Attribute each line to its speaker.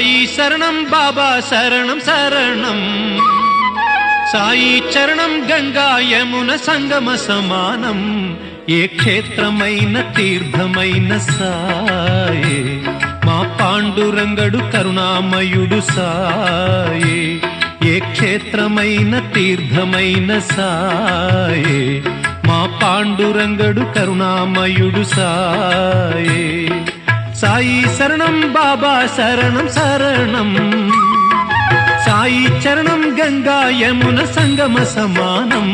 Speaker 1: సాయి శరణం బాబా శరణం శరణం సాయి చరణం గంగా యమున సంగమ సమానం ఏ క్షేత్రమైన తీర్థమైన సాయే మా పాండురంగడు కరుణామయుడు సాయే ఏ క్షేత్రమైన తీర్థమైన సాయే మా పాండురంగడు కరుణామయుడు సాయే సాయి శరణం బాబా శరణం శరణం సాయి చరణం గంగా యమున సంగమ సమానం